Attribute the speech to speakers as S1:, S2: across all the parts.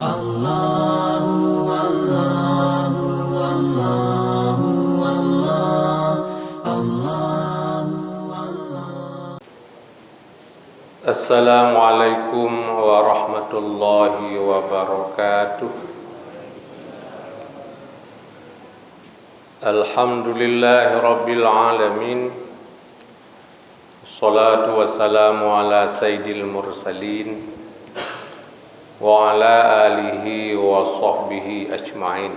S1: Allahu Allahu Allahu Allahu Allah.
S2: Assalamualaikum warahmatullahi wabarakatuh. Alhamdulillahi rabbil alamin. Assalatu wassalamu ala sayyidil mursalin wa ala alihi wa sahbihi ajma'in.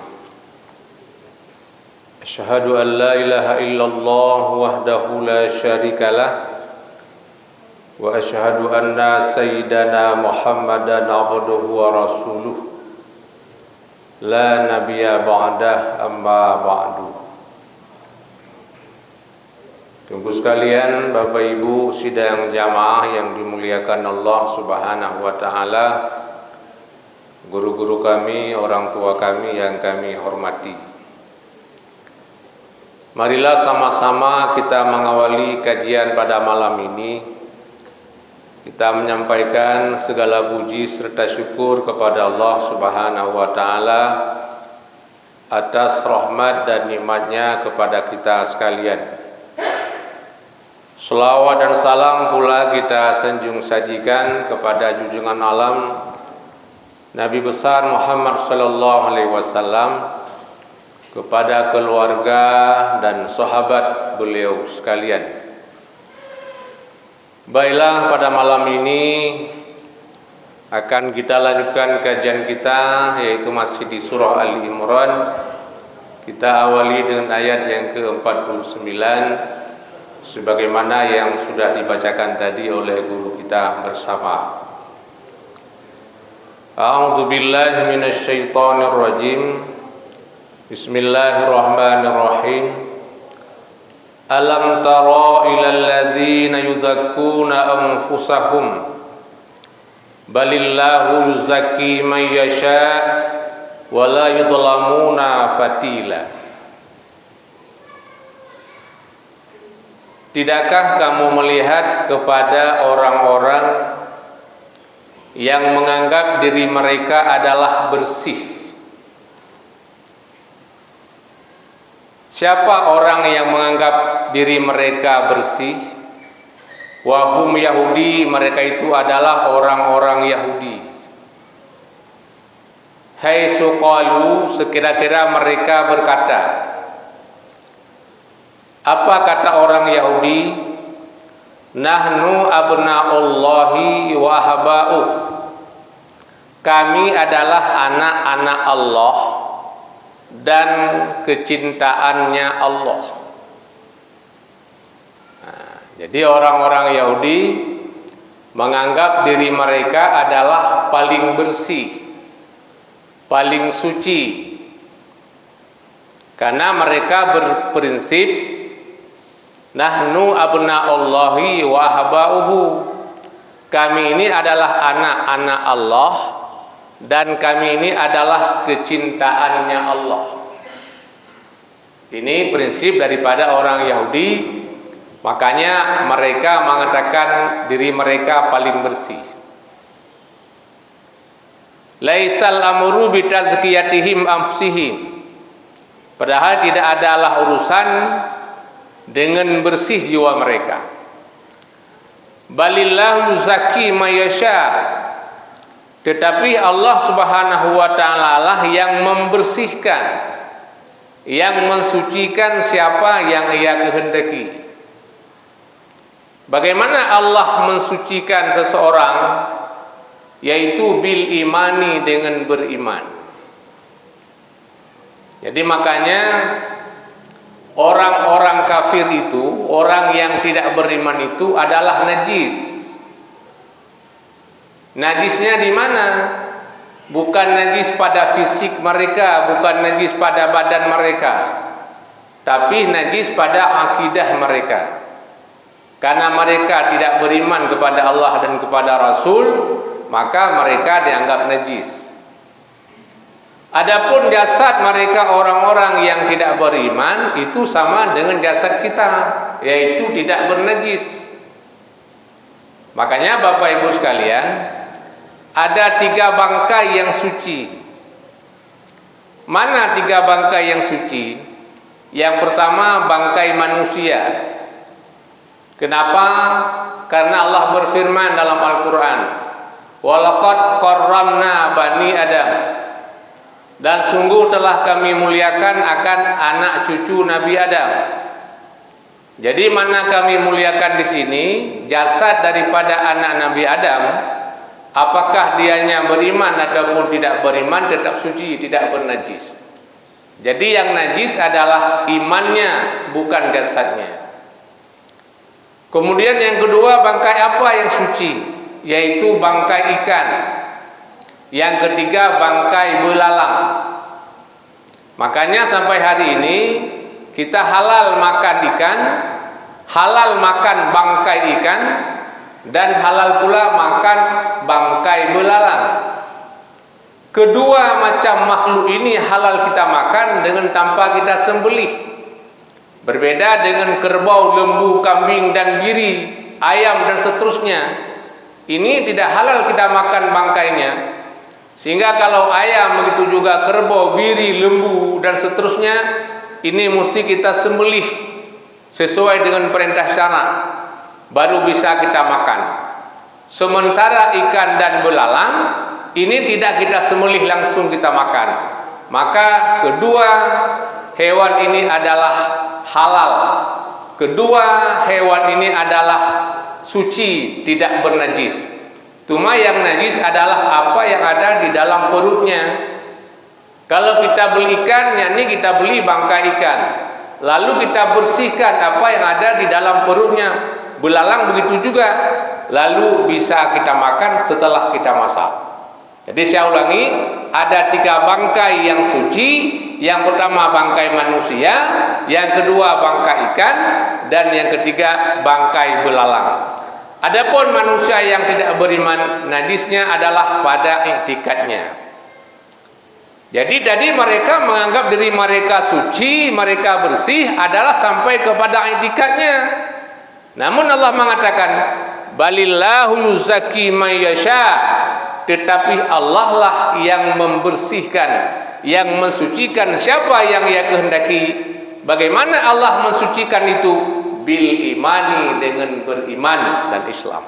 S2: Asyhadu an la ilaha illallah wahdahu la syarikalah wa asyhadu anna sayyidana Muhammadan abduhu wa rasuluh la nabiyya ba'dah amma ba'du. Tunggu sekalian, Bapak Ibu sidang jamaah yang dimuliakan Allah Subhanahu wa taala, guru-guru kami, orang tua kami yang kami hormati. Marilah sama-sama kita mengawali kajian pada malam ini. Kita menyampaikan segala puji serta syukur kepada Allah Subhanahu wa taala atas rahmat dan nikmatnya kepada kita sekalian. Selawat dan salam pula kita sanjung sajikan kepada junjungan alam Nabi besar Muhammad sallallahu alaihi wasallam, kepada keluarga dan sahabat beliau sekalian. Baiklah, pada malam ini akan kita lanjutkan kajian kita, yaitu masih di surah Ali Imran. Kita awali dengan ayat yang ke-49 sebagaimana yang sudah dibacakan tadi oleh guru kita bersama. A'udzu billahi minasy syaithanir rajim. Bismillahirrahmanirrahim. Alam tara ilal ladzina yudzakkuna anfusahum balillahu yuzakki man yasha wa la yudlamuna fatila. Tidakkah kamu melihat kepada orang-orang yang menganggap diri mereka adalah bersih? Siapa orang yang menganggap diri mereka bersih? Wahum Yahudi, mereka itu adalah orang-orang Yahudi. Hai suqalu, sekira-kira mereka berkata. Apa kata orang Yahudi? Nahnu abna'ullahi wa haba'uh. Kami adalah anak-anak Allah dan kecintaannya Allah. Jadi orang-orang Yahudi menganggap diri mereka adalah paling bersih, paling suci, karena mereka berprinsip nahnu abna'ullahi wa haba'uhu. Kami ini adalah anak-anak Allah dan kami ini adalah kecintaannya Allah. Ini prinsip daripada orang Yahudi. Makanya mereka mengatakan diri mereka paling bersih. Laisal amru bitazkiyatihim anfusihim. Padahal tidak adalah urusan dengan bersih jiwa mereka. Balillahu yuzakki may yasha. Tetapi Allah Subhanahu wa taala lah yang membersihkan, yang mensucikan siapa yang Ia kehendaki. Bagaimana Allah mensucikan seseorang? Yaitu bil imani, dengan beriman. Jadi makanya orang-orang kafir itu, orang yang tidak beriman itu adalah najis. Najisnya di mana? Bukan najis pada fisik mereka, bukan najis pada badan mereka, tapi najis pada akidah mereka. Karena mereka tidak beriman kepada Allah dan kepada Rasul, maka mereka dianggap najis. Adapun jasad mereka, orang-orang yang tidak beriman, itu sama dengan jasad kita, yaitu tidak bernajis. Makanya Bapak Ibu sekalian, ada 3 bangkai yang suci. Mana 3 bangkai yang suci? Yang pertama bangkai manusia. Kenapa? Karena Allah berfirman dalam Al-Quran, walaqad qarramna bani Adam, dan sungguh telah kami muliakan akan anak cucu Nabi Adam. Jadi mana kami muliakan di sini? Jasad daripada anak Nabi Adam, apakah dianya beriman ataupun tidak beriman, tetap suci, tidak bernajis. Jadi yang najis adalah imannya, bukan jasadnya. Kemudian yang kedua, bangkai apa yang suci? Yaitu bangkai ikan. Yang ketiga, bangkai belalang. Makanya sampai hari ini kita halal makan ikan, halal makan bangkai ikan, dan halal pula makan bangkai belalang. Kedua macam makhluk ini halal kita makan dengan tanpa kita sembelih. Berbeda dengan kerbau, lembu, kambing dan biri, ayam dan seterusnya. Ini tidak halal kita makan bangkainya. Sehingga kalau ayam, begitu juga kerbau, biri, lembu dan seterusnya, ini mesti kita sembelih sesuai dengan perintah syara, baru bisa kita makan. Sementara ikan dan belalang ini tidak kita sembelih langsung kita makan. Maka kedua hewan ini adalah halal. Kedua hewan ini adalah suci, tidak bernajis. Cuma yang najis adalah apa yang ada di dalam perutnya. Kalau kita beli ikan, yakni kita beli bangkai ikan, lalu kita bersihkan apa yang ada di dalam perutnya. Belalang begitu juga, lalu bisa kita makan setelah kita masak. Jadi saya ulangi, ada 3 bangkai yang suci. Yang pertama bangkai manusia, yang kedua bangkai ikan, dan yang ketiga bangkai belalang. Adapun manusia yang tidak beriman, najisnya adalah pada i'tikadnya. Jadi tadi mereka menganggap diri mereka suci, mereka bersih adalah sampai kepada i'tikadnya. Namun Allah mengatakan, balillahu yuzakki may yasha, tetapi Allah lah yang membersihkan, yang mensucikan siapa yang Ia kehendaki. Bagaimana Allah mensucikan itu? Bil imani, dengan beriman dan Islam.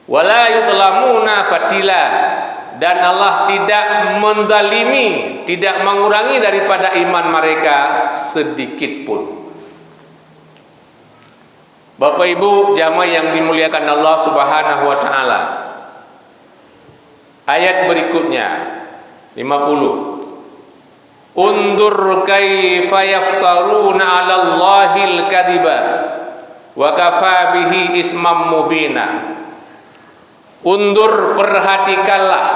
S2: Wala yutlamuna fatila, dan Allah tidak mendalimi, tidak mengurangi daripada iman mereka sedikit pun. Bapak Ibu jamaah yang dimuliakan Allah Subhanahu wa taala. Ayat berikutnya 50. Undur kaifa yaftaruna 'ala Allahil kadhiba wa kafa bihi ismam mubina. Undur, perhatikanlah.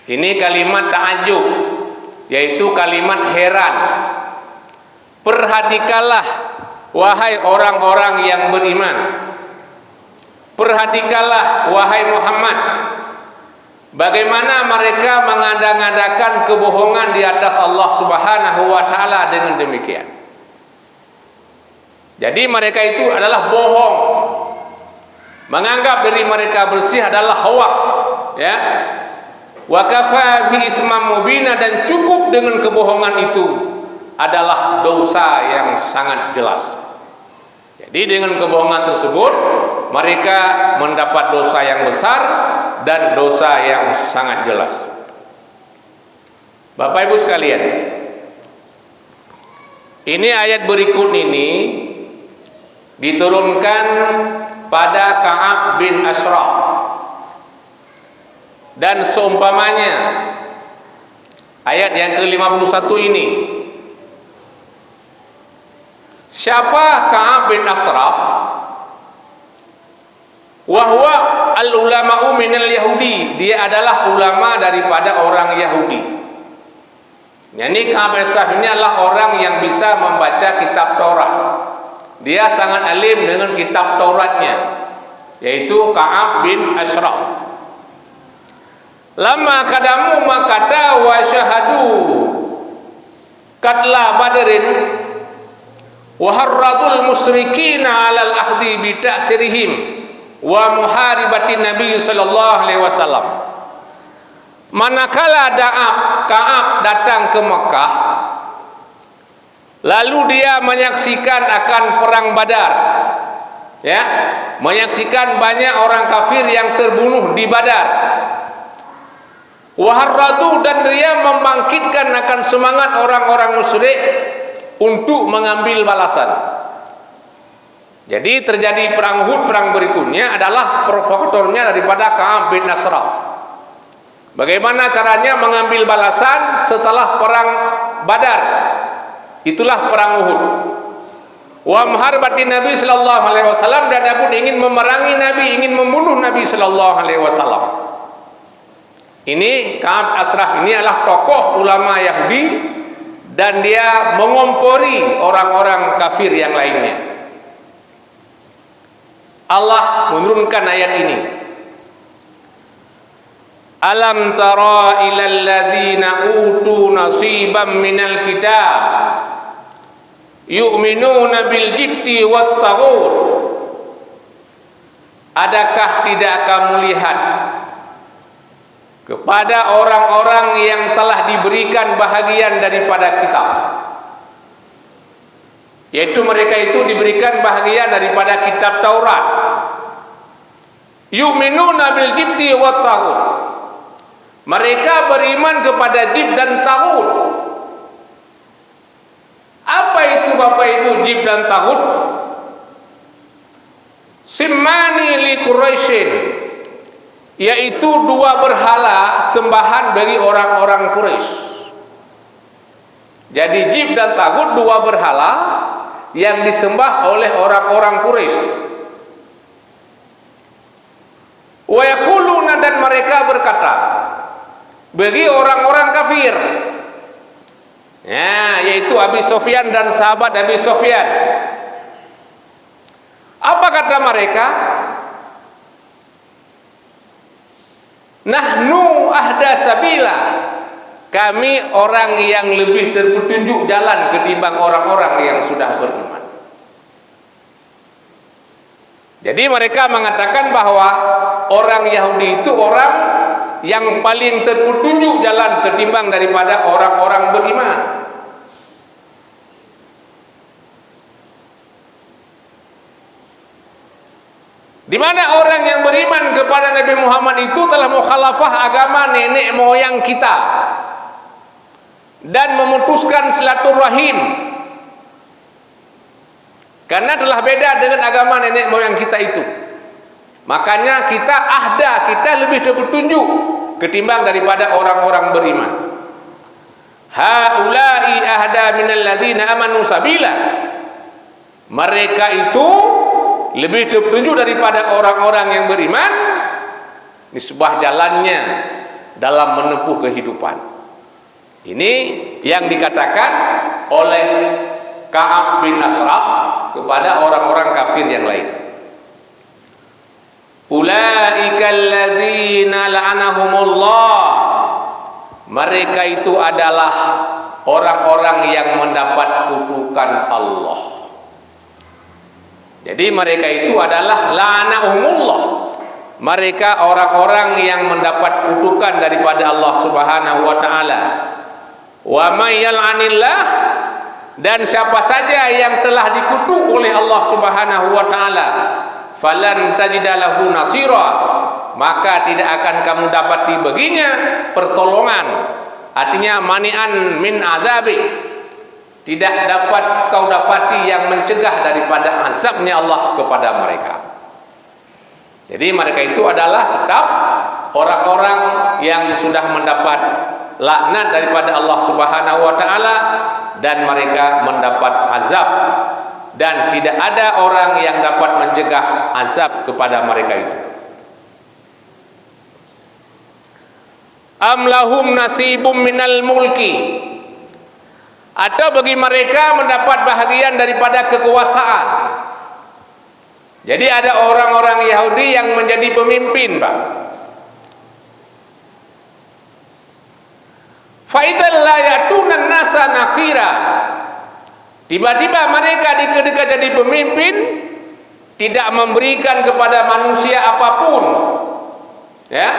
S2: Ini kalimat ta'ajub, yaitu kalimat heran. Perhatikanlah wahai orang-orang yang beriman. Perhatikanlah wahai Muhammad, bagaimana mereka mengada-ngadakan kebohongan di atas Allah Subhanahu wa taala dengan demikian. Jadi mereka itu adalah bohong. Menganggap diri mereka bersih adalah hoak, ya. Wa kafa bi ismam mubina, dan cukup dengan kebohongan itu adalah dosa yang sangat jelas. Jadi dengan kebohongan tersebut mereka mendapat dosa yang besar dan dosa yang sangat jelas. Bapak Ibu sekalian, ini ayat berikut ini diturunkan pada Ka'ab bin Ashraf dan seumpamanya. Ayat yang ke-51 ini. Siapa Ka'ab bin Ashraf? Wahwa al-ulama'u minal Yahudi, dia adalah ulama daripada orang Yahudi. Yani Ka'ab bin Ashraf ini adalah orang yang bisa membaca kitab Taurat. Dia sangat alim dengan kitab Tauratnya, yaitu Ka'ab bin Ashraf. Lama kadamu makata wa syahadu katla badrin wa harradul musyrikina 'alal ahdi bi ta'sirihim wa muharibati Nabi sallallahu alaihi wasallam. Manakala Ka'ab datang ke Mekah, lalu dia menyaksikan akan perang Badar, ya, menyaksikan banyak orang kafir yang terbunuh di Badar. Waharradu, dan dia membangkitkan akan semangat orang-orang musyrik untuk mengambil balasan. Jadi terjadi perang Uhud, perang berikutnya adalah provokatornya daripada Ka'ab bin Ashraf. Bagaimana caranya mengambil balasan setelah perang Badar? Itulah perang Uhud. Wa muharibati Nabi sallallahu alaihi wasallam, dan dia pun ingin memerangi Nabi, ingin membunuh Nabi sallallahu alaihi wasallam. Ini Ka'ab Ashraf ini adalah tokoh ulama Yahudi, dan dia mengompori orang-orang kafir yang lainnya. Allah menurunkan ayat ini. Alam tara ilal ladzina utu nasiban minal kitab yu'minuna bil jibti wat taghut. Adakah tidak kamu lihat kepada orang-orang yang telah diberikan bahagian daripada kitab, yaitu mereka itu diberikan bahagian daripada kitab Taurat. Yu'minuna bil jibti wat taghut. Mereka beriman kepada jib dan taghut. Apa itu Bapak Ibu jib dan taghut? Simmani li Quraisyin, yaitu dua berhala sembahan bagi orang-orang Quraisy. Jadi jib dan taghut dua berhala yang disembah oleh orang-orang Quraisy. Wa yaquluna, dan mereka berkata bagi orang-orang kafir, ya, yaitu Abi Sufyan dan sahabat Abi Sufyan. Apa kata mereka? Nahnu ahda sabila, kami orang yang lebih terpetunjuk jalan ketimbang orang-orang yang sudah beriman. Jadi mereka mengatakan bahwa orang Yahudi itu orang yang paling terpetunjuk jalan ketimbang daripada orang-orang beriman. Di mana orang yang beriman kepada Nabi Muhammad itu telah mukhalafah agama nenek moyang kita dan memutuskan silaturahim, karena telah beda dengan agama nenek moyang kita itu. Makanya kita lebih terpetunjuk ketimbang daripada orang-orang beriman. Haula'i ahda minal ladzina amanu sabila. Mereka itu lebih terpetunjuk daripada orang-orang yang beriman di sebuah jalannya dalam menempuh kehidupan. Ini yang dikatakan oleh Ka'ab bin Ashraf kepada orang-orang kafir yang lain. Ulaikal ladzina la'anahumullah. Mereka itu adalah orang-orang yang mendapat kutukan Allah. Jadi mereka itu adalah la'anahumullah. Mereka orang-orang yang mendapat kutukan daripada Allah Subhanahu wa taala. Wa may yal'anillah, dan siapa saja yang telah dikutuk oleh Allah Subhanahu wa taala, falan tajidalahu nasira, maka tidak akan kamu dapati baginya pertolongan. Artinya mani'an min azabi, tidak dapat kau dapati yang mencegah daripada azabnya Allah kepada mereka. Jadi mereka itu adalah tetap orang-orang yang sudah mendapat laknat daripada Allah Subhanahu wa taala, dan mereka mendapat azab, dan tidak ada orang yang dapat mencegah azab kepada mereka itu. Am lahum nasibum minal mulki, atau bagi mereka mendapat bahagian daripada kekuasaan. Jadi ada orang-orang Yahudi yang menjadi pemimpin, Pak. Fa idzal la yatunan nasa nakira. Tiba-tiba mereka ketika jadi pemimpin, tidak memberikan kepada manusia apapun, ya,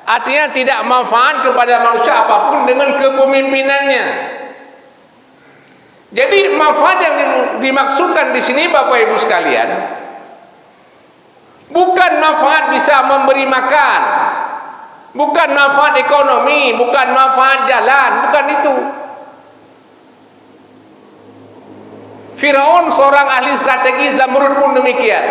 S2: artinya tidak manfaat kepada manusia apapun dengan kepemimpinannya. Jadi manfaat yang dimaksudkan di sini Bapak Ibu sekalian, bukan manfaat bisa memberi makan, bukan manfaat ekonomi, bukan manfaat jalan, bukan itu. Firaun seorang ahli strategi, Zamrud pun demikian.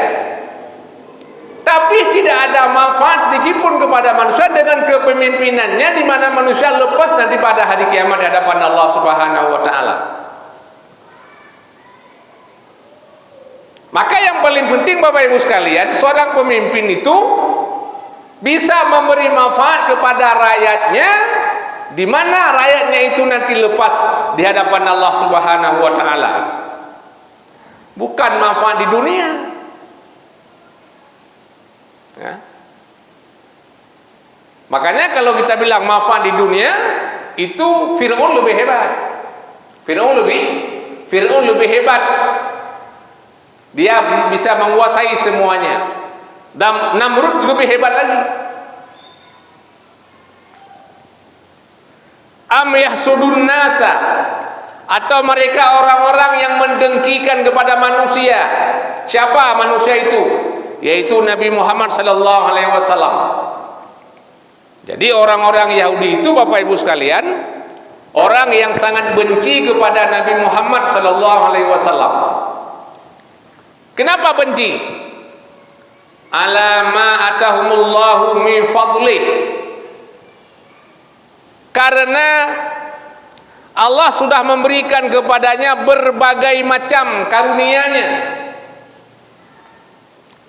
S2: Tapi tidak ada manfaat sedikit pun kepada manusia dengan kepemimpinannya, di mana manusia lepas nanti pada hari kiamat di hadapan Allah Subhanahu wa taala. Maka yang paling penting Bapak Ibu sekalian, seorang pemimpin itu bisa memberi manfaat kepada rakyatnya, di mana rakyatnya itu nanti lepas di hadapan Allah Subhanahu wa taala. Bukan manfaat di dunia, ya. Makanya kalau kita bilang manfaat di dunia, itu Fir'aun lebih hebat. Fir'aun lebih hebat. Dia bisa menguasai semuanya. Dan Namrud lebih hebat lagi. Am yahsudun nasa, atau mereka orang-orang yang mendengkikan kepada manusia. Siapa manusia itu? Yaitu Nabi Muhammad sallallahu alaihi wasallam. Jadi orang-orang Yahudi itu Bapak Ibu sekalian, orang yang sangat benci kepada Nabi Muhammad sallallahu alaihi wasallam. Kenapa benci? Ala ma atahumullahu min fadlih. Karena Allah sudah memberikan kepadanya berbagai macam karunia-Nya.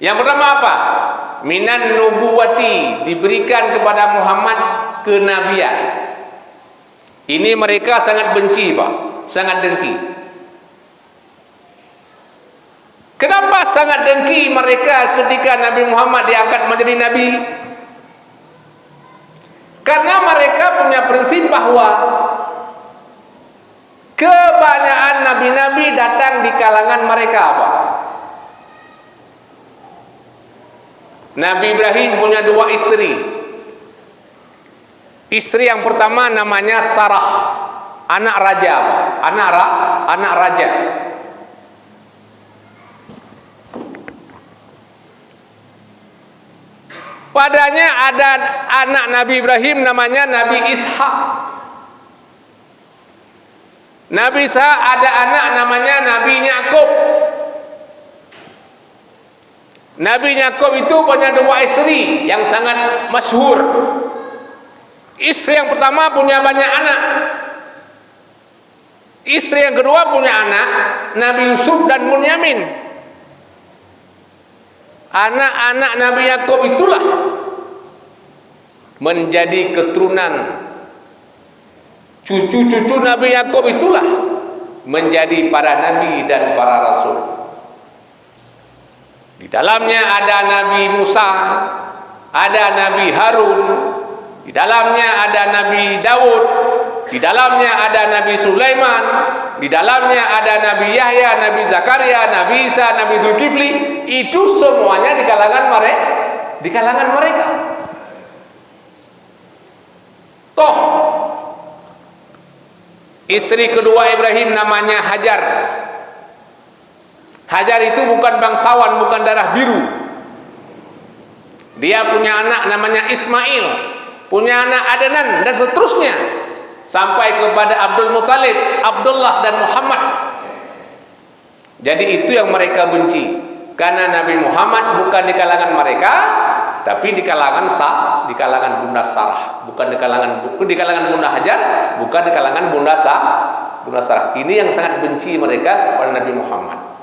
S2: Yang pertama apa? Minan nubuwati, diberikan kepada Muhammad kenabian. Ini mereka sangat benci, Pak, sangat dengki. Kenapa sangat dengki mereka ketika Nabi Muhammad diangkat menjadi nabi? Karena mereka punya prinsip bahwa kebanyakan nabi-nabi datang di kalangan mereka apa? Nabi Ibrahim punya 2 istri. Istri yang pertama namanya Sarah, anak raja apa? Anak raja. Padanya ada anak Nabi Ibrahim namanya Nabi Ishak. Nabi Ishak ada anak namanya Nabi Yakub. Nabi Yakub itu punya 2 istri yang sangat masyhur. Istri yang pertama punya banyak anak. Istri yang kedua punya anak Nabi Yusuf dan Bunyamin. Anak-anak Nabi Yakub itulah menjadi keturunan, cucu-cucu Nabi Yakub itulah menjadi para nabi dan para rasul. Di dalamnya ada Nabi Musa, ada Nabi Harun, di dalamnya ada Nabi Daud, di dalamnya ada Nabi Sulaiman, di dalamnya ada Nabi Yahya, Nabi Zakaria, Nabi Isa, Nabi Dzulkifli. Itu semuanya di kalangan mereka. Toh istri kedua Ibrahim namanya Hajar. Hajar itu bukan bangsawan, bukan darah biru. Dia punya anak namanya Ismail, punya anak Adnan, dan seterusnya sampai kepada Abdul Muthalib, Abdullah dan Muhammad. Jadi itu yang mereka benci, karena Nabi Muhammad bukan di kalangan mereka, tapi di kalangan Bunda Sarah, bukan di kalangan Bunda Hajar, bukan di kalangan Bunda Sarah. Ini yang sangat benci mereka kepada Nabi Muhammad.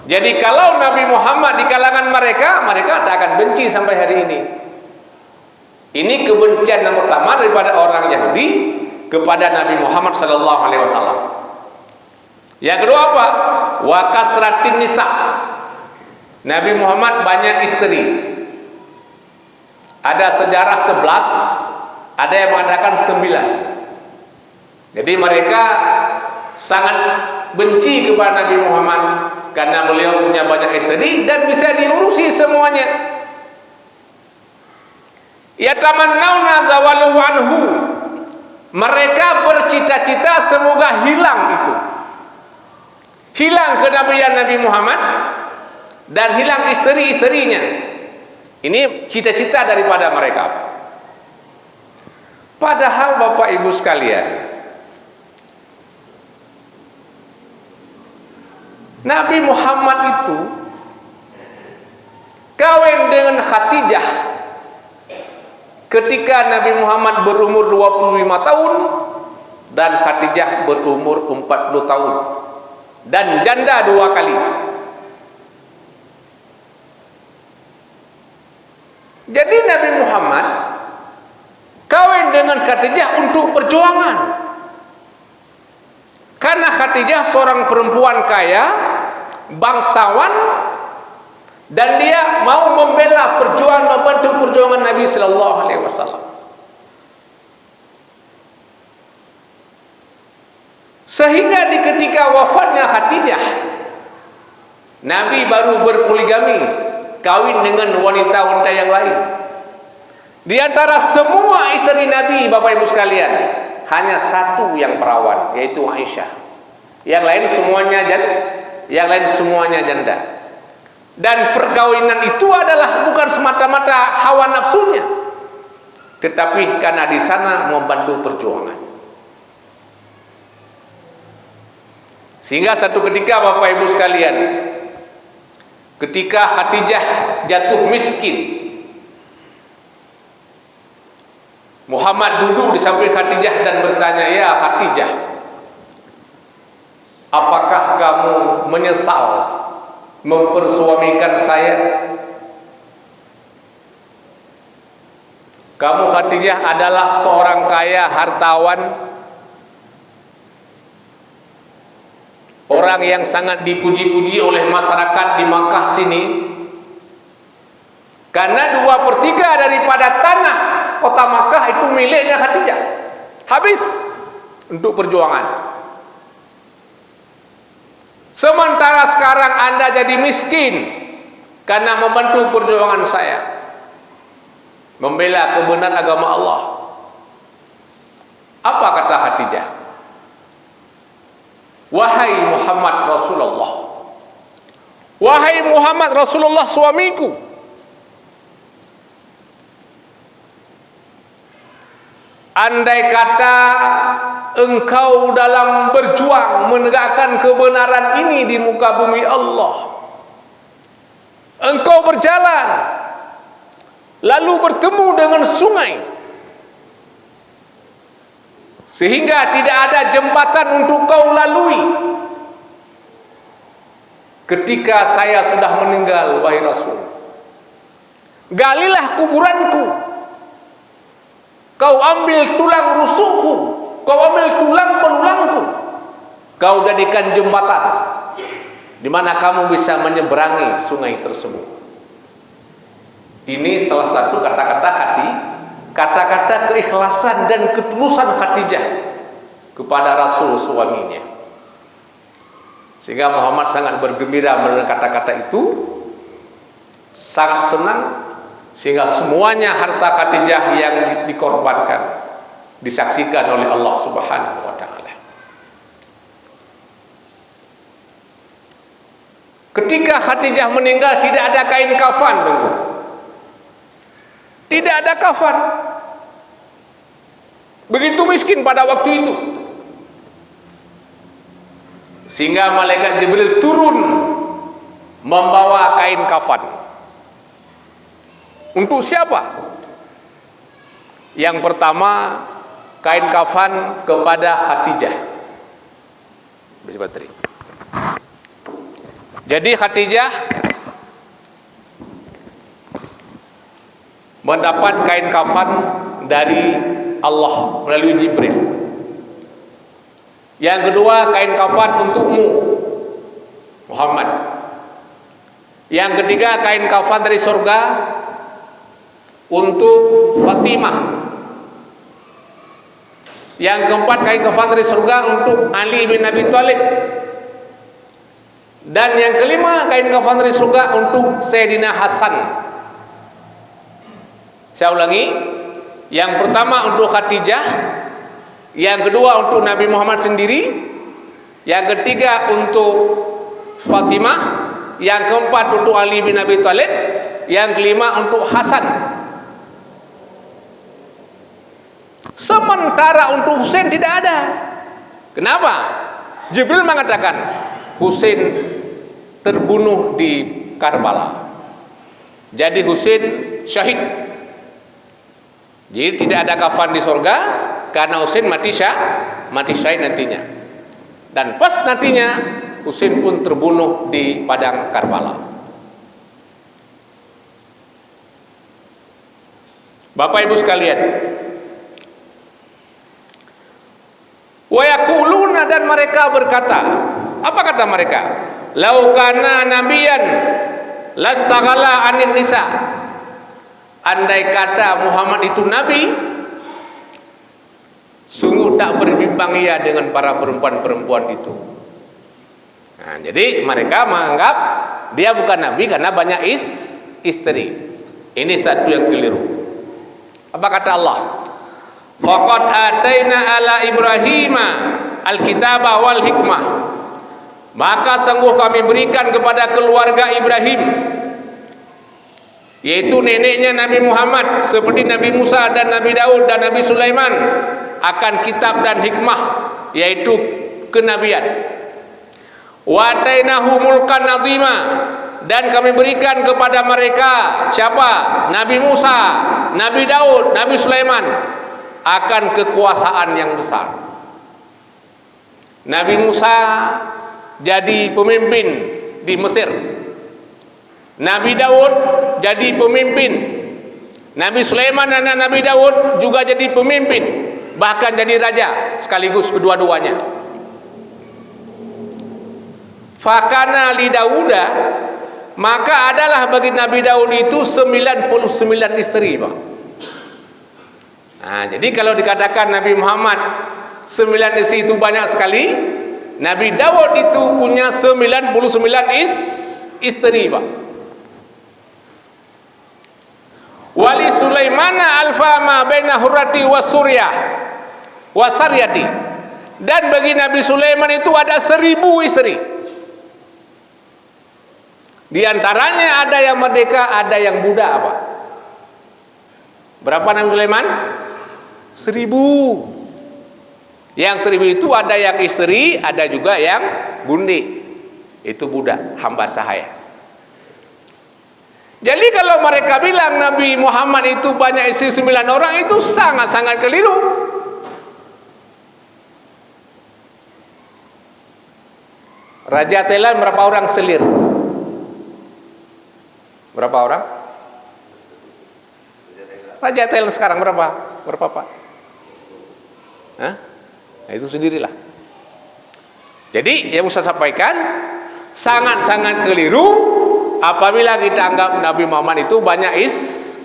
S2: Jadi kalau Nabi Muhammad di kalangan mereka, mereka tak akan benci sampai hari ini. Ini kebencian yang pertama daripada orang Yahudi kepada Nabi Muhammad sallallahu alaihi wasallam. Yang kedua apa? Wa kasratin nisa. Nabi Muhammad banyak istri. Ada sejarah 11, ada yang mengatakan 9. Jadi mereka sangat benci kepada Nabi Muhammad. karena beliau punya banyak istri dan bisa diurusi semuanya. Yatamannawna zawaluhu anhu, mereka bercita-cita semoga hilang itu, hilang kenabian Nabi Muhammad dan hilang istri-istrinya. Ini cita-cita daripada mereka. Padahal Bapak Ibu sekalian, Nabi Muhammad itu kawin dengan Khadijah ketika Nabi Muhammad berumur 25 tahun dan Khadijah berumur 40 tahun dan janda 2 kali. Jadi Nabi Muhammad kawin dengan Khadijah untuk perjuangan, karena Khadijah seorang perempuan kaya, bangsawan, dan dia mau membela perjuangan, membantu perjuangan Nabi Sallallahu Alaihi Wasallam. Sehingga di ketika wafatnya Khadijah, Nabi baru berpoligami, kawin dengan wanita-wanita yang lain. Di antara semua istri Nabi, Bapak Ibu sekalian, hanya satu yang perawan, yaitu Aisyah. Yang lain semuanya janda. Dan perkawinan itu adalah bukan semata-mata hawa nafsunya, tetapi karena di sana membantu perjuangan. Sehingga satu ketika Bapak Ibu sekalian, ketika Khadijah jatuh miskin, Muhammad duduk di samping Khadijah dan bertanya, "Ya Khadijah, apakah kamu menyesal mempersuamikan saya?" Kamu Khadijah adalah seorang kaya, hartawan, orang yang sangat dipuji-puji oleh masyarakat di Makkah sini, karena 2/3 daripada tanah kota Makkah itu miliknya Khadijah, habis untuk perjuangan. Sementara sekarang Anda jadi miskin karena membantu perjuangan saya, membela kebenaran agama Allah. Apa kata Khadijah? "Wahai Muhammad Rasulullah, wahai Muhammad Rasulullah suamiku, andai kata engkau dalam berjuang menegakkan kebenaran ini di muka bumi Allah, engkau berjalan lalu bertemu dengan sungai sehingga tidak ada jembatan untuk kau lalui, ketika saya sudah meninggal, wahai Rasul, galilah kuburanku, kau ambil tulang rusukku, kau ambil tulang belulangku, kau jadikan jembatan di mana kamu bisa menyeberangi sungai tersebut." Ini salah satu kata-kata hati, kata-kata keikhlasan dan ketulusan Khadijah kepada Rasul suaminya. Sehingga Muhammad sangat bergembira mendengar kata-kata itu, sangat senang, sehingga semuanya harta Khadijah yang dikorbankan disaksikan oleh Allah Subhanahu wa taala. Ketika Khadijah meninggal tidak ada kain kafan, tunggu. Tidak ada kafan. Begitu miskin pada waktu itu. Sehingga malaikat Jibril turun membawa kain kafan. Untuk siapa? Yang pertama, kain kafan kepada Khadijah. Beri baterai. Jadi Khadijah mendapat kain kafan dari Allah melalui Jibril. Yang kedua, kain kafan untukmu, Muhammad. Yang ketiga, kain kafan dari surga untuk Fatimah. Yang keempat, kain kafan dari surga untuk Ali bin Abi Thalib. Dan yang kelima, kain kafan dari surga untuk Sayyidina Hasan. Saya ulangi, yang pertama untuk Khadijah, yang kedua untuk Nabi Muhammad sendiri, yang ketiga untuk Fatimah, yang keempat untuk Ali bin Abi Thalib, yang kelima untuk Hasan. Sementara untuk Husain tidak ada. Kenapa? Jibril mengatakan Husain terbunuh di Karbala. Jadi Husain syahid. Jadi tidak ada kafan di surga karena Husain mati syahid nantinya. Dan pas nantinya Husain pun terbunuh di padang Karbala. Bapak Ibu sekalian, wa yaquluna, dan mereka berkata, apa kata mereka? Lau kana nabiyan lastaghala anin nisa. Andai kata Muhammad itu nabi, sungguh tak berbimbang ia dengan para perempuan-perempuan itu. Nah, jadi mereka menganggap dia bukan nabi karena banyak istri. Ini satu yang keliru. Apa kata Allah? Faqad ataina ala Ibrahima alkitaba wal hikmah. Maka sungguh kami berikan kepada keluarga Ibrahim, yaitu neneknya Nabi Muhammad, seperti Nabi Musa dan Nabi Daud dan Nabi Sulaiman, akan kitab dan hikmah, yaitu kenabian. Wa atainahu mulkan azima, dan kami berikan kepada mereka siapa? Nabi Musa, Nabi Daud, Nabi Sulaiman, akan kekuasaan yang besar. Nabi Musa jadi pemimpin di Mesir. Nabi Daud jadi pemimpin. Nabi Sulaiman dan Nabi Daud juga jadi pemimpin, bahkan jadi raja sekaligus kedua-duanya. Fakana li Dauda, maka adalah bagi Nabi Daud itu 99 istri, Pak. Nah, jadi kalau dikatakan Nabi Muhammad 9 istri itu banyak sekali, Nabi Daud itu punya 99 istri, Pak. Wali Sulaimana alfama baina hurrati wa suryah wa saryati, dan bagi Nabi Sulaiman itu ada 1000 istri. Di antaranya ada yang merdeka, ada yang budak, Pak. Berapa Nabi Sulaiman? 1000. Yang 1000 itu ada yang istri, ada juga yang bundi. Itu budak, hamba sahaya. Jadi kalau mereka bilang Nabi Muhammad itu banyak istri 9 orang, itu sangat-sangat keliru. Raja Thailand berapa orang selir? Berapa orang? Raja Thailand sekarang berapa? Berapa, Pak? Hah? Nah, itu sendirilah. Jadi yang saya sampaikan, sangat-sangat keliru apabila kita anggap Nabi Muhammad itu banyak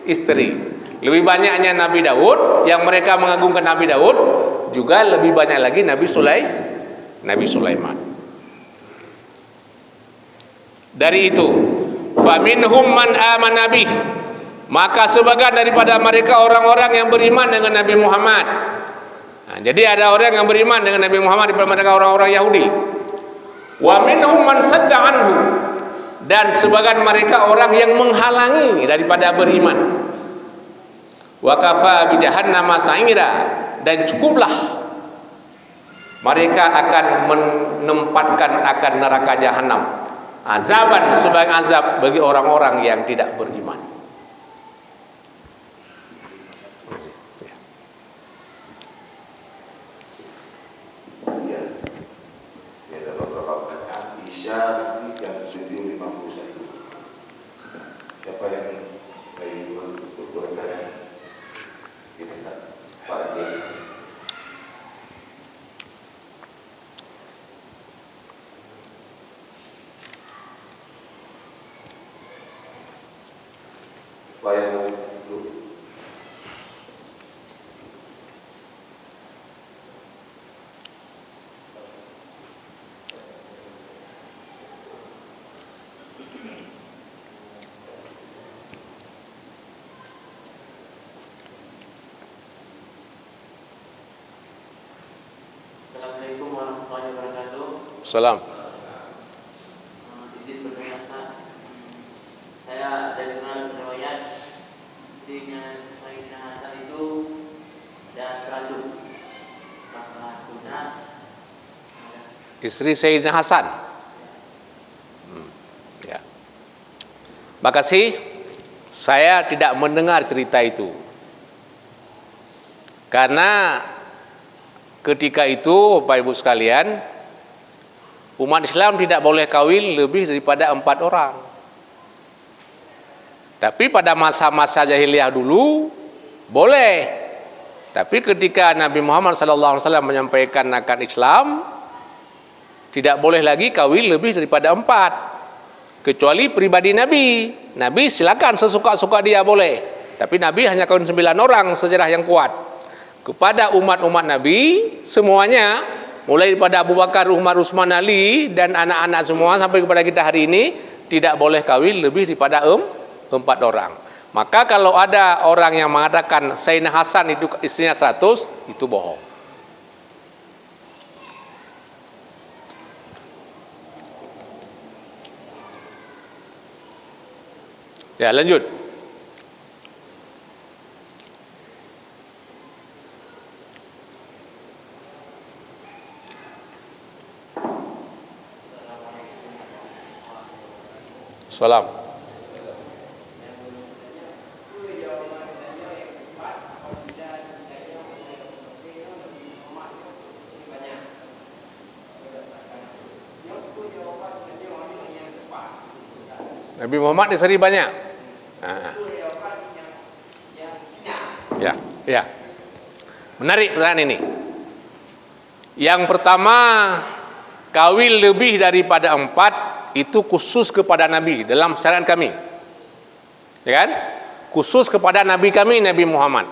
S2: istri. Lebih banyaknya Nabi Daud, yang mereka mengagungkan Nabi Daud, juga lebih banyak lagi Nabi Sulaiman. Dari itu, faminhum man amana bih, maka sebagian daripada mereka orang-orang yang beriman dengan Nabi Muhammad. Nah, jadi ada orang yang beriman dengan Nabi Muhammad daripada mereka orang-orang Yahudi. Wa minhum man sadda anhu, dan sebagian mereka orang yang menghalangi daripada beriman. Wa kafa bi jahannama sa'ira, dan cukuplah mereka akan menempatkan akan neraka jahanam azaban, sebagai azab bagi orang-orang yang tidak beriman.
S3: Yang 751. Siapa yang bayi untuk berkata kita Pak Haji. Pak yang dulu.
S4: warahmatullahi wabarakatuh.
S2: Salam.
S4: Izin bertanya, Ustaz. Saya ada dengar riwayat dengan Sayyidina Hasan itu ada 100 kuda.
S2: Istri Sayyidina Hasan. Ya. Makasih. Saya tidak mendengar cerita itu. Karena ketika itu, Bapak Ibu sekalian, umat Islam tidak boleh kawin lebih daripada 4 orang. Tapi pada masa-masa jahiliyah dulu boleh. Tapi ketika Nabi Muhammad SAW menyampaikan akan Islam, tidak boleh lagi kawin lebih daripada 4. Kecuali pribadi Nabi. Nabi silakan sesuka-suka dia boleh. Tapi Nabi hanya kawin 9 orang, sejarah yang kuat. Kepada umat-umat Nabi semuanya, mulai daripada Abu Bakar, Umar, Utsman, Ali dan anak-anak semua sampai kepada kita hari ini, tidak boleh kawin lebih daripada 4 orang. Maka kalau ada orang yang mengatakan Sayyidina Hasan itu istrinya 100, itu bohong. Ya, lanjut. Salam. Nabi Muhammad istri banyak. Ya. Menarik pertanyaan ini. Yang pertama, kawin lebih daripada 4 itu khusus kepada Nabi dalam syariat kami. Ya kan? Khusus kepada Nabi kami, Nabi Muhammad.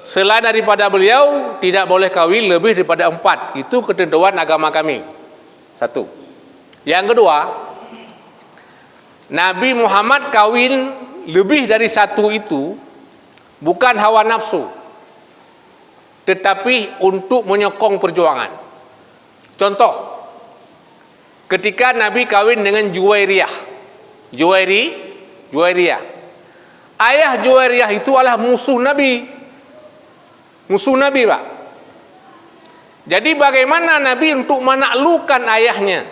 S2: Selain daripada beliau, tidak boleh kawin lebih daripada 4. Itu ketentuan agama kami. 1. Yang kedua, Nabi Muhammad kawin lebih dari 1 itu bukan hawa nafsu, tetapi untuk menyokong perjuangan. Contoh, ketika Nabi kawin dengan Juwairiyah. Juwairiyah. Ayah Juwairiyah itu adalah musuh Nabi. Musuh Nabi, Pak. Jadi bagaimana Nabi untuk menaklukkan ayahnya?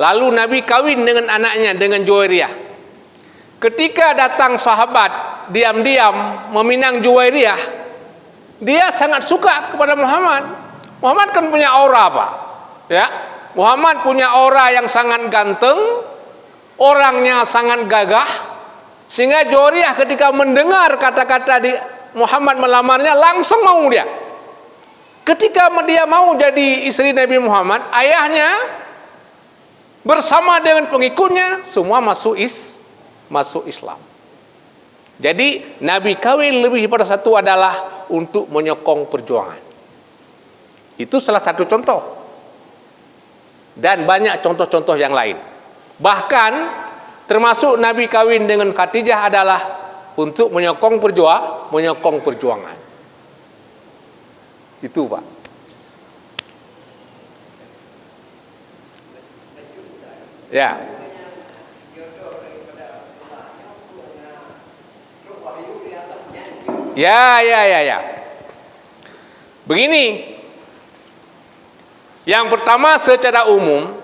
S2: Lalu Nabi kawin dengan anaknya, dengan Juwairiyah. Ketika datang sahabat diam-diam meminang Juwairiyah, dia sangat suka kepada Muhammad. Muhammad kan punya aura, Pak. Ya, Muhammad punya aura yang sangat ganteng, orangnya sangat gagah, sehingga Juwairiyah ketika mendengar kata-kata di Muhammad melamarnya langsung mau dia. Ketika dia mau jadi istri Nabi Muhammad, ayahnya bersama dengan pengikutnya semua masuk Islam. Jadi Nabi kawin lebih daripada 1 adalah untuk menyokong perjuangan. Itu salah satu contoh. Dan banyak contoh-contoh yang lain. Bahkan termasuk Nabi kawin dengan Khadijah adalah untuk menyokong perjuangan. Itu, Pak. Ya. Ya. Begini. Yang pertama secara umum,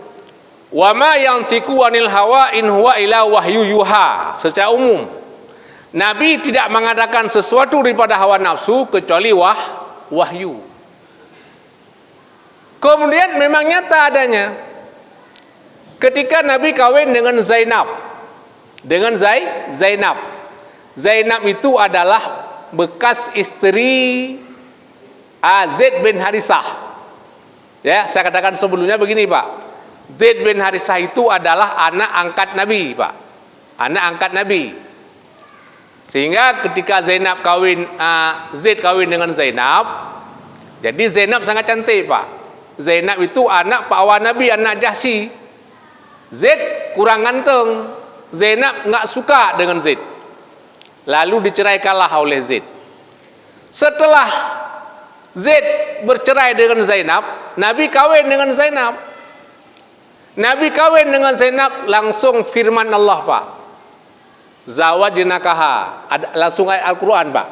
S2: wa ma yantiqu anil hawa in huwa illa wahyu yuha. Secara umum, Nabi tidak mengadakan sesuatu daripada hawa nafsu kecuali wahyu. Kemudian memang nyata adanya. Ketika Nabi kawin dengan Zainab. Zainab itu adalah bekas istri Zaid bin Harisah. Ya, saya katakan sebelumnya begini, Pak. Zaid bin Harisah itu adalah anak angkat Nabi, Pak. Anak angkat Nabi. Sehingga ketika Zaid kawin dengan Zainab, jadi Zainab sangat cantik, Pak. Zainab itu anak pawang Nabi, anak Jahsy. Zaid kurang ganteng. Zainab enggak suka dengan Zaid. Lalu diceraikanlah oleh Zaid. Setelah Zaid bercerai dengan Zainab, Nabi kawin dengan Zainab. Nabi kawin dengan Zainab, langsung firman Allah, Pak. Zawajnakaha. Langsung ayat Al-Quran, Pak.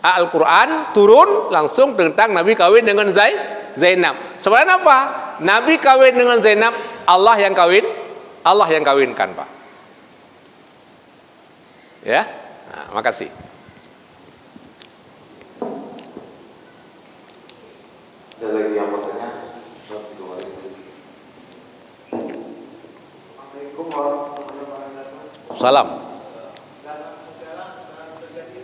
S2: Al-Quran turun langsung tentang Nabi kawin dengan Zainab. Sebenarnya apa? Nabi kawin dengan Zainab, Allah yang kawinkan, Pak. Ya, nah, makasih.
S3: Ada lagi yang mau tanya? Assalamualaikum warahmatullahi wabarakatuh.
S2: Salam.
S5: Dalam sejarah terjadi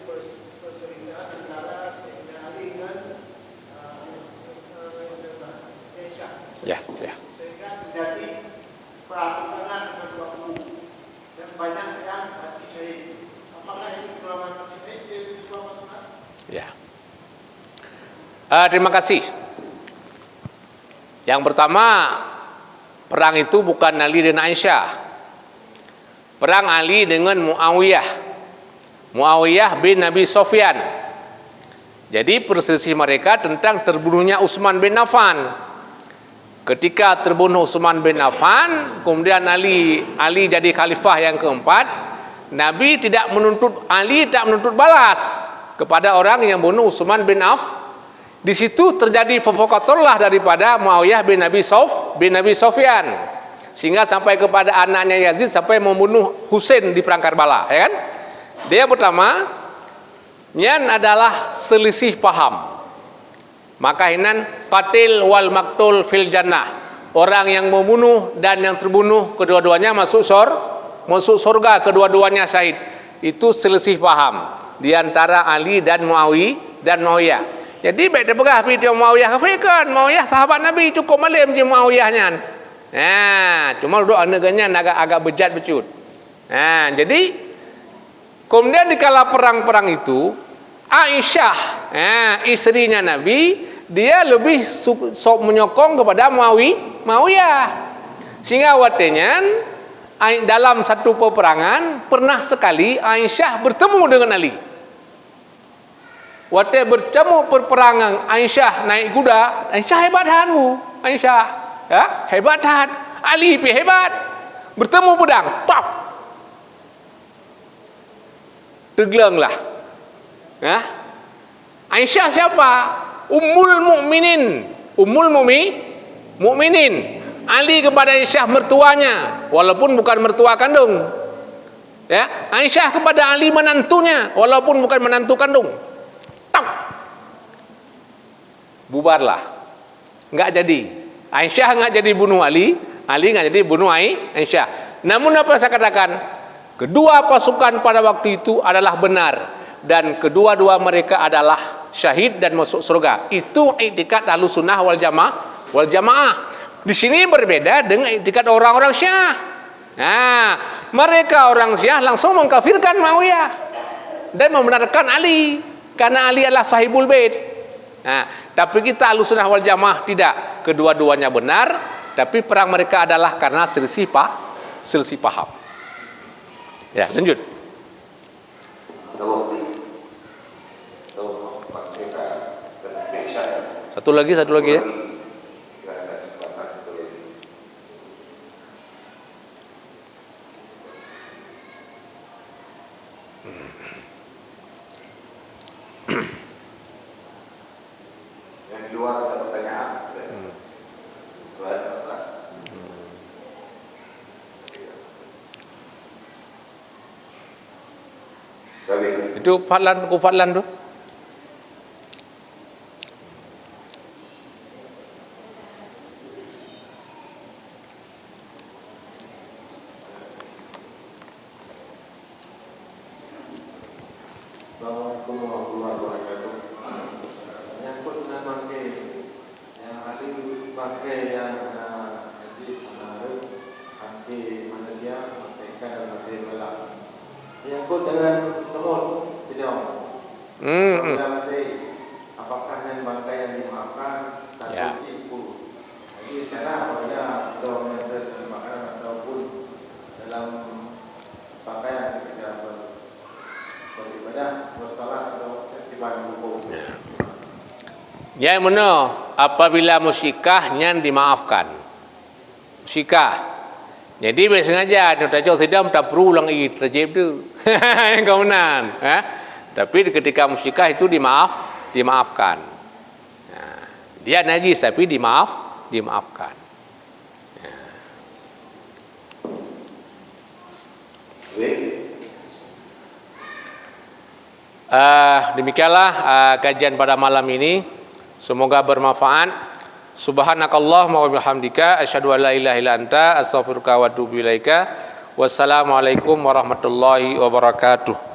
S5: perselisihan antara Sayyidina Ali dan Aisyah.
S2: Ya.
S5: Sehingga terjadi peraturan dengan dua kubu dan banyak yang mati syahid. Apakah ini ulama mati syahid di ulama sunat?
S2: Ya. Terima kasih. Yang pertama, perang itu bukan Ali dan Aisyah. Perang Ali dengan Muawiyah. Muawiyah bin Nabi Sufyan. Jadi perselisih mereka tentang terbunuhnya Utsman bin Affan. Ketika terbunuh Utsman bin Affan, kemudian Ali jadi khalifah yang keempat, Ali tidak menuntut balas kepada orang yang bunuh Utsman bin Affan. Di situ terjadi provokatorlah daripada Muawiyah bin Nabi Sufyan, sehingga sampai kepada anaknya Yazid sampai membunuh Husain di perang Karbala, ya kan? Dia pertama, nyan adalah selisih paham. Maka hinan qatil wal maktul fil jannah. Orang yang membunuh dan yang terbunuh kedua-duanya masuk surga, kedua-duanya syahid. Itu selisih paham di antara Ali dan Muawiyah. Jadi baik terpegah video Muawiyah kafirkan. Muawiyah sahabat Nabi, cukup malam je Muawiyahnya. Cuma doa neganya agak bejat becut. Jadi kemudian di kala perang-perang itu Aisyah, istrinya Nabi, dia lebih sok menyokong kepada Muawiyah. Sehingga watenya dalam satu peperangan pernah sekali Aisyah bertemu dengan Ali. Waktu bertemu perperangan, Aisyah naik kuda. Aisyah hebat hanmu. Aisyah, ya, hebat han. Ali pi hebat. Bertemu pedang, top. Tegelenglah. Ya. Aisyah siapa? Ummul Mukminin. Ali kepada Aisyah mertuanya, walaupun bukan mertua kandung. Ya, Aisyah kepada Ali menantunya, walaupun bukan menantu kandung. Bubarlah, enggak jadi. Aisyah enggak jadi bunuh Ali enggak jadi bunuh Aisyah. Namun apa saya katakan, kedua pasukan pada waktu itu adalah benar dan kedua-dua mereka adalah syahid dan masuk surga. Itu i'tikad Ahlussunnah wal Jamaah. Di sini berbeda dengan i'tikad orang-orang Syiah. Mereka orang Syiah langsung mengkafirkan Muawiyah dan membenarkan Ali karena Ali adalah sahibul bait. Tapi kita Ahlussunnah wal Jamaah tidak, kedua-duanya benar, tapi perang mereka adalah karena selisih paham. Ya, lanjut. Satu lagi ya.
S3: Yang di luar ada pertanyaan.
S2: Itu Fadlan tuh.
S3: Assalamualaikum warahmatullahi wabarakatuh.
S6: Menyangkut dengan bangkai yang Ali bangkai yang jadi menaruh bangkai manusia, bangkai ikan dan bangkai belalang. Menyangkut dengan semut tidak. Apakah yang bangkai yang dimaafkan atau tidak? Jadi cara apabila sudah menyangkut makanan ataupun dalam pakaian ketika beribadah, bersalat atau festival hukum.
S2: Yang mana apabila musyrikah nyan dimaafkan. Musyrikah. Jadi bila sengaja nak tajau sedam tak perlu ulang lagi terjib tu. Yang kawanan, Tapi ketika musyrikah itu dimaafkan. Dia najis tapi dimaafkan. Demikianlah kajian pada malam ini. Semoga bermanfaat. Subhanakallahumma wa bihamdika asyhadu an la ilaha illa anta astaghfiruka wa atubu ilaika. Wassalamualaikum warahmatullahi wabarakatuh.